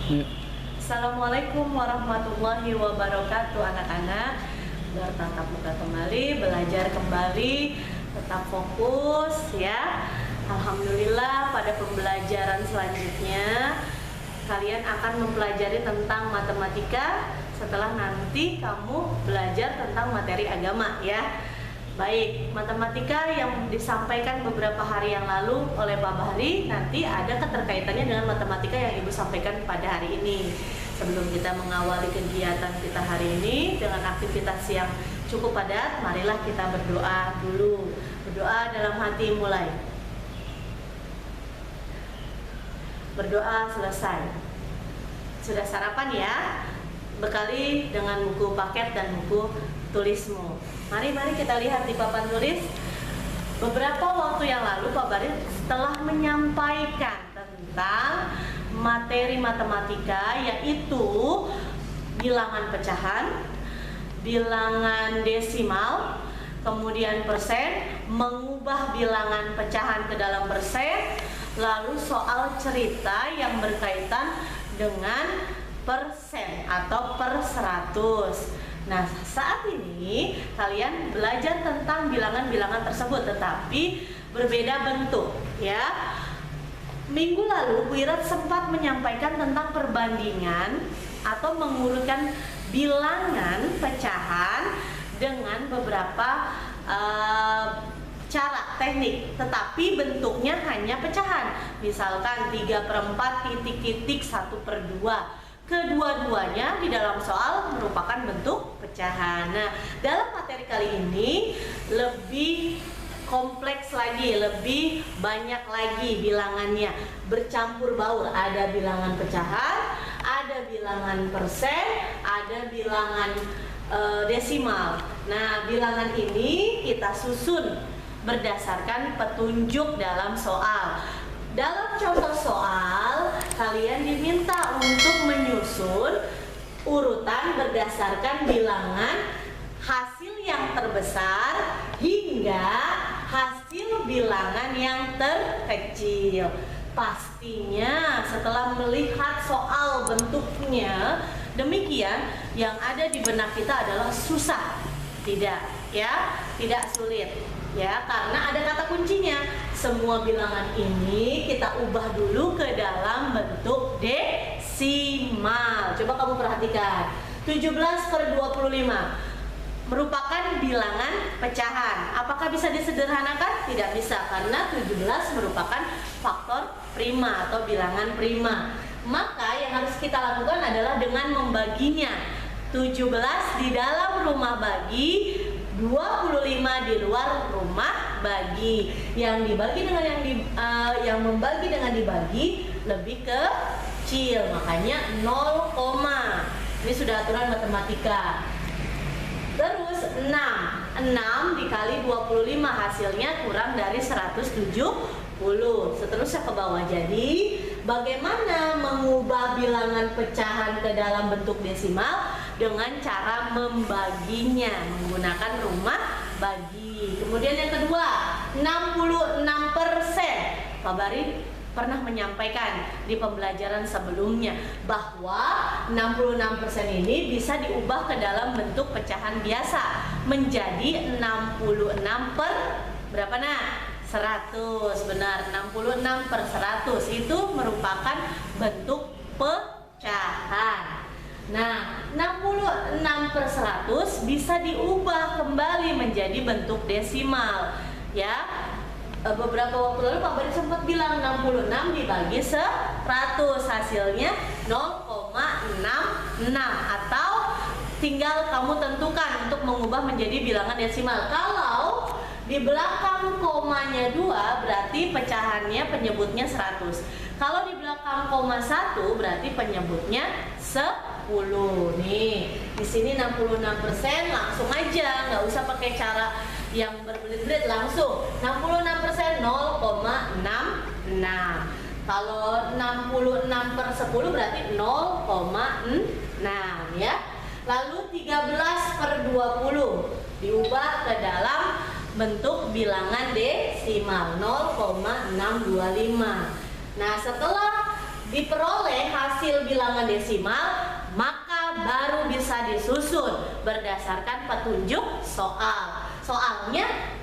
Yuk. Assalamualaikum warahmatullahi wabarakatuh anak-anak. Bertatap muka kembali, belajar kembali, tetap fokus ya. Alhamdulillah pada pembelajaran selanjutnya kalian akan mempelajari tentang matematika setelah nanti kamu belajar tentang materi agama ya. Baik, matematika yang disampaikan beberapa hari yang lalu oleh Pak Bahri nanti ada keterkaitannya dengan matematika yang Ibu sampaikan pada hari ini. Sebelum kita mengawali kegiatan kita hari ini dengan aktivitas yang cukup padat, marilah kita berdoa dulu. Berdoa dalam hati mulai. Berdoa selesai. Sudah sarapan ya? Bekali dengan buku paket dan buku tulismu. Mari kita lihat di papan tulis. Beberapa waktu yang lalu Pak Baris telah menyampaikan tentang materi matematika, yaitu bilangan pecahan, bilangan desimal, kemudian persen, mengubah bilangan pecahan ke dalam persen, lalu soal cerita yang berkaitan dengan persen atau per 100. Nah, saat ini kalian belajar tentang bilangan-bilangan tersebut, tetapi berbeda bentuk ya. Minggu lalu Bu Irat sempat menyampaikan tentang perbandingan atau mengurutkan bilangan pecahan dengan beberapa cara teknik, tetapi bentuknya hanya pecahan. Misalkan 3/4 titik-titik 1/2. Kedua-duanya di dalam soal merupakan bentuk pecahan. Nah, dalam materi kali ini lebih kompleks lagi, lebih banyak lagi bilangannya, bercampur baur. Ada bilangan pecahan, ada bilangan persen, ada bilangan desimal. Nah, bilangan ini kita susun berdasarkan petunjuk dalam soal. Dalam contoh soal, kalian diminta untuk menyusun urutan berdasarkan bilangan hasil yang terbesar hingga hasil bilangan yang terkecil. Pastinya setelah melihat soal bentuknya demikian, yang ada di benak kita adalah susah. Tidak ya, tidak sulit ya, karena ada kata kuncinya. Semua bilangan ini kita ubah dulu ke dalam bentuk desimal. Coba kamu perhatikan, 17/25 merupakan bilangan pecahan. Apakah bisa disederhanakan? Tidak bisa, karena 17 merupakan faktor prima atau bilangan prima. Maka yang harus kita lakukan adalah dengan membaginya. 17 di dalam rumah bagi, 25 di luar rumah bagi. Yang dibagi dengan yang membagi dengan dibagi lebih kecil, makanya 0, ini sudah aturan matematika. Terus 6 dikali 25 hasilnya kurang dari 170. Seterusnya ke bawah. Jadi bagaimana mengubah bilangan pecahan ke dalam bentuk desimal? Dengan cara membaginya menggunakan rumah bagi. Kemudian yang kedua, 66%. Pak Bari pernah menyampaikan di pembelajaran sebelumnya bahwa 66% ini bisa diubah ke dalam bentuk pecahan biasa menjadi 66 per berapa nak? 100. Benar, 66/100 itu merupakan bentuk pecahan. Nah, 66/100 bisa diubah kembali menjadi bentuk desimal ya. Beberapa waktu lalu Pak Bari sempat bilang 66 dibagi 100 hasilnya 0,66, atau tinggal kamu tentukan untuk mengubah menjadi bilangan desimal. Kalau di belakang komanya 2 berarti pecahannya penyebutnya 100. Kalau di belakang koma 1 berarti penyebutnya 10. Nih, di sini 66%, langsung aja, nggak usah pakai cara yang berbelit-belit, langsung 66% 0,66. Kalau 66/10 berarti 0,6 ya. Lalu 13/20 diubah ke dalam bentuk bilangan desimal 0,625. Nah, setelah diperoleh hasil bilangan desimal, maka baru bisa disusun berdasarkan petunjuk soal. Soalnya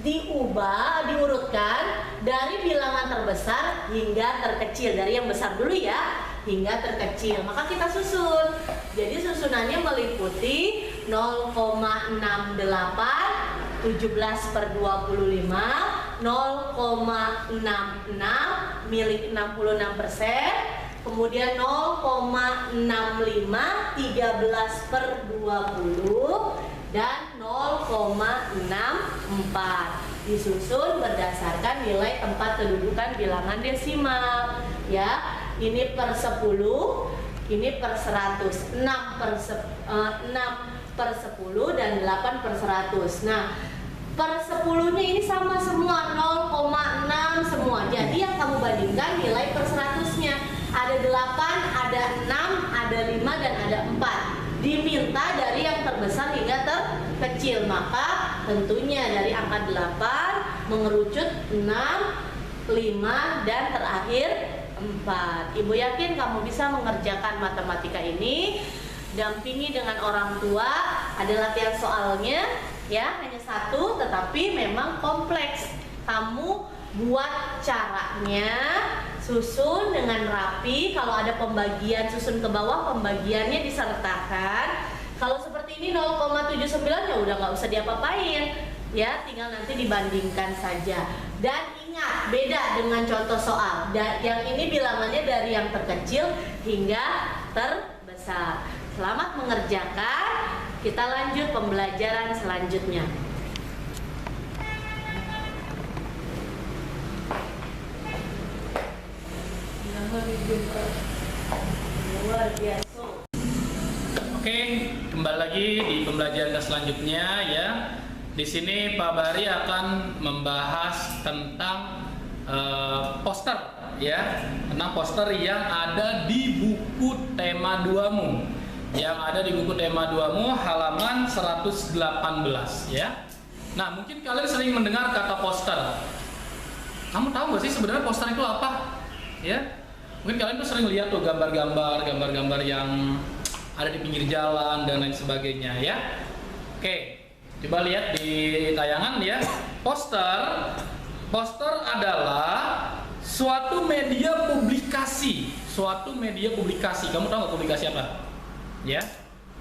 diurutkan dari bilangan terbesar hingga terkecil, dari yang besar dulu ya hingga terkecil, maka kita susun. Jadi susunannya meliputi 0,68, 17/25, 0,66 milik 66%, kemudian 0,65 13/20, dan 0,64 disusun berdasarkan nilai tempat kedudukan bilangan desimal ya. Ini per 10, ini per 100, 6/10 dan 8/100. Nah, per 10-nya ini sama semua, 0,6 semua. Jadi yang kamu bandingkan nilai per 100-nya. Ada 8, ada 6, ada 5, dan ada 4. Diminta dari yang terbesar hingga terkecil. Maka tentunya dari angka 8 mengerucut 6, 5, dan terakhir 4. Ibu yakin kamu bisa mengerjakan matematika ini. Dampingi dengan orang tua. Ada latihan soalnya ya, hanya satu tetapi memang kompleks. Kamu buat caranya, susun dengan rapi. Kalau ada pembagian susun ke bawah, pembagiannya disertakan. Kalau seperti ini 0,79 ya udah nggak usah diapa-apain ya, tinggal nanti dibandingkan saja. Dan ingat, beda dengan contoh soal. Yang ini bilangannya dari yang terkecil hingga terbesar. Selamat mengerjakan. Kita lanjut pembelajaran selanjutnya. Luar biasa. Oke, kembali lagi di pembelajaran selanjutnya ya. Di sini Pak Bari akan membahas tentang poster ya, tentang poster yang ada di buku tema 2-mu. Yang ada di buku tema 2-mu halaman 118 ya. Nah, mungkin kalian sering mendengar kata poster. Kamu tahu nggak sih sebenarnya poster itu apa? Ya. Mungkin kalian tuh sering lihat tuh gambar-gambar yang ada di pinggir jalan dan lain sebagainya ya. Oke. Coba lihat di tayangan ya. Poster adalah suatu media publikasi. Kamu tahu nggak publikasi apa? Ya.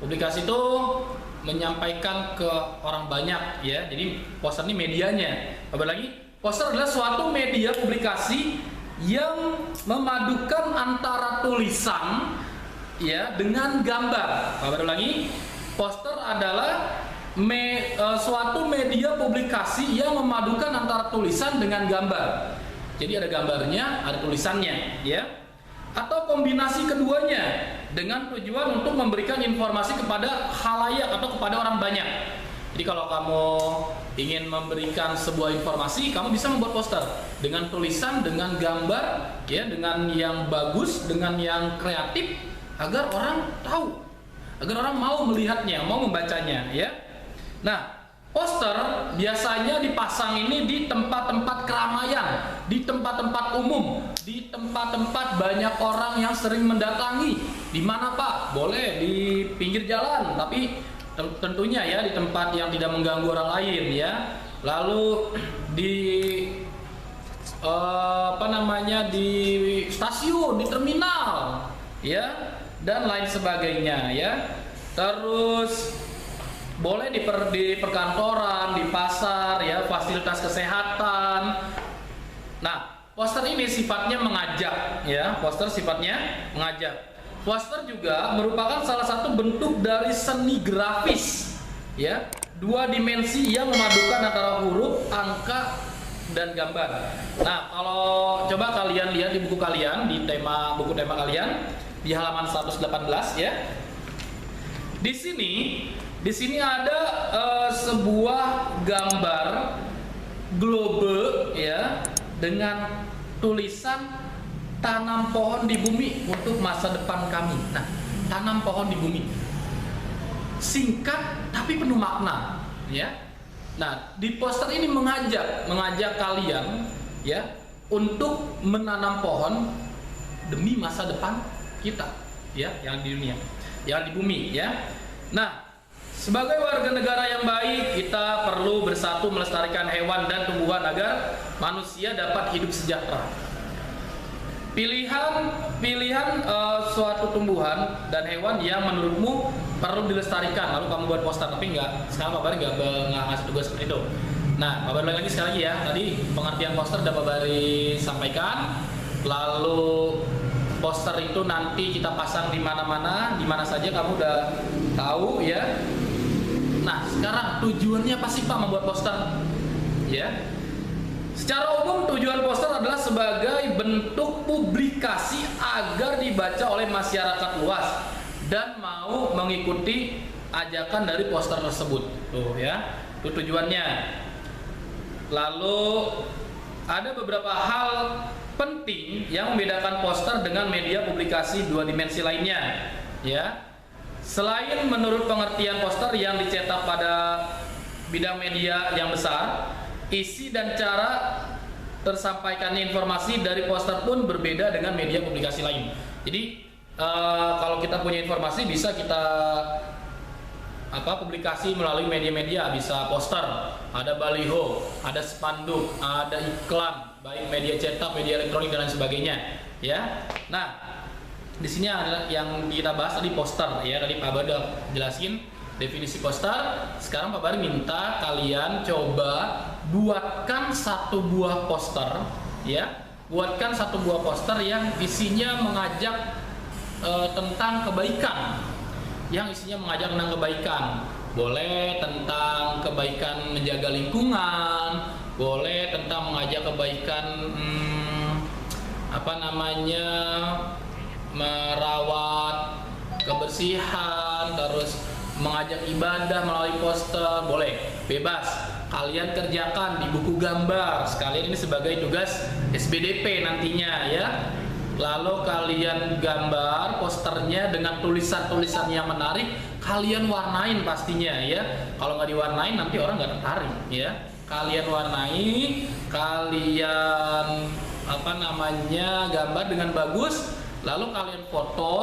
Publikasi itu menyampaikan ke orang banyak ya. Jadi poster ini medianya. Apalagi poster adalah suatu media publikasi yang memadukan antara tulisan ya dengan gambar. Baru lagi, poster adalah suatu media publikasi yang memadukan antara tulisan dengan gambar. Jadi ada gambarnya, ada tulisannya, ya. Atau kombinasi keduanya dengan tujuan untuk memberikan informasi kepada khalayak atau kepada orang banyak. Jadi kalau kamu ingin memberikan sebuah informasi, kamu bisa membuat poster dengan tulisan, dengan gambar, ya, dengan yang bagus, dengan yang kreatif, agar orang tahu, agar orang mau melihatnya, mau membacanya, ya. Nah, poster biasanya dipasang ini di tempat-tempat keramaian, di tempat-tempat umum, di tempat-tempat banyak orang yang sering mendatangi. Di mana, Pak? Boleh di pinggir jalan, tapi tentunya ya di tempat yang tidak mengganggu orang lain, ya. Lalu di di stasiun, di terminal, ya, dan lain sebagainya, ya. Terus boleh di perkantoran, di pasar, ya, fasilitas kesehatan. Nah, poster ini sifatnya mengajak, ya. Poster sifatnya mengajak. Poster juga merupakan salah satu bentuk dari seni grafis, ya, dua dimensi yang memadukan antara huruf, angka, dan gambar. Nah, kalau coba kalian lihat di buku kalian, di buku tema kalian di halaman 118, ya. Di sini ada sebuah gambar globe, ya, dengan tulisan tanam pohon di bumi untuk masa depan kami. Nah, tanam pohon di bumi. Singkat tapi penuh makna, ya. Nah, di poster ini mengajak kalian, ya, untuk menanam pohon demi masa depan kita, ya, yang di dunia, yang di bumi, ya. Nah, sebagai warga negara yang baik, kita perlu bersatu melestarikan hewan dan tumbuhan agar manusia dapat hidup sejahtera. Pilihan suatu tumbuhan dan hewan yang menurutmu perlu dilestarikan, lalu kamu buat poster. Tapi sekarang Pak Bari nggak ngasih tugas seperti itu. Nah, Pak Bari lagi sekali lagi ya. Tadi pengertian poster udah Pak Bari sampaikan. Lalu poster itu nanti kita pasang di mana-mana, di mana saja kamu udah tahu ya. Nah, sekarang tujuannya apa sih Pak membuat poster? Ya. Secara umum tujuan poster adalah sebagai bentuk publikasi agar dibaca oleh masyarakat luas dan mau mengikuti ajakan dari poster tersebut. Tuh ya, itu tujuannya. Lalu ada beberapa hal penting yang membedakan poster dengan media publikasi dua dimensi lainnya, ya. Selain menurut pengertian poster yang dicetak pada bidang media yang besar, isi dan cara tersampaikannya informasi dari poster pun berbeda dengan media publikasi lain. Jadi kalau kita punya informasi bisa kita publikasi melalui media-media, bisa poster, ada baliho, ada spanduk, ada iklan, baik media cetak, media elektronik dan lain sebagainya, ya. Nah, di sini adalah yang kita bahas tadi poster, ya. Tadi Pak Bari udah jelasin definisi poster. Sekarang Pak Bari minta kalian coba buatkan satu buah poster, ya. Buatkan satu buah poster yang isinya mengajak tentang kebaikan. Yang isinya mengajak tentang kebaikan. Boleh tentang kebaikan menjaga lingkungan, boleh tentang mengajak kebaikan merawat kebersihan, terus mengajak ibadah melalui poster, boleh, bebas. Kalian kerjakan di buku gambar. Sekalian ini sebagai tugas SBDP nantinya, ya. Lalu kalian gambar posternya dengan tulisan-tulisan yang menarik, kalian warnain pastinya, ya. Kalau nggak diwarnain nanti orang nggak tertarik, ya. Kalian warnai, kalian gambar dengan bagus, lalu kalian foto,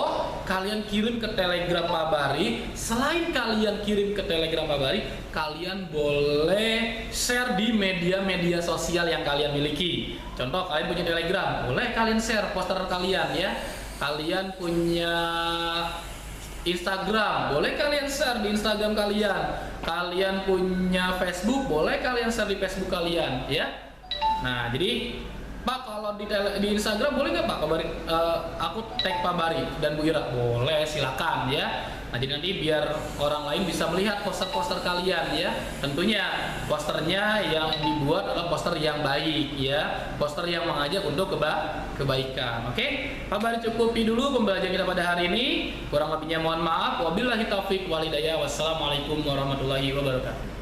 kalian kirim ke Telegram Pak Bari. Selain kalian kirim ke Telegram Pak Bari, kalian boleh share di media-media sosial yang kalian miliki. Contoh, kalian punya Telegram, boleh kalian share poster kalian, ya. Kalian punya Instagram, boleh kalian share di Instagram kalian. Kalian punya Facebook, boleh kalian share di Facebook kalian, ya. Nah, jadi Pak, kalau di Instagram boleh nggak Pak Bari, aku tag Pak Bari dan Bu Ira? Boleh, silakan, ya. Nah, jadi nanti biar orang lain bisa melihat poster-poster kalian, ya. Tentunya posternya yang dibuat adalah poster yang baik, ya. Poster yang mengajak untuk kebaikan. Oke? Pak Bari cukupi dulu pembelajaran kita pada hari ini. Kurang lebihnya mohon maaf. Wabillahi taufiq wal hidayah. Wassalamualaikum warahmatullahi wabarakatuh.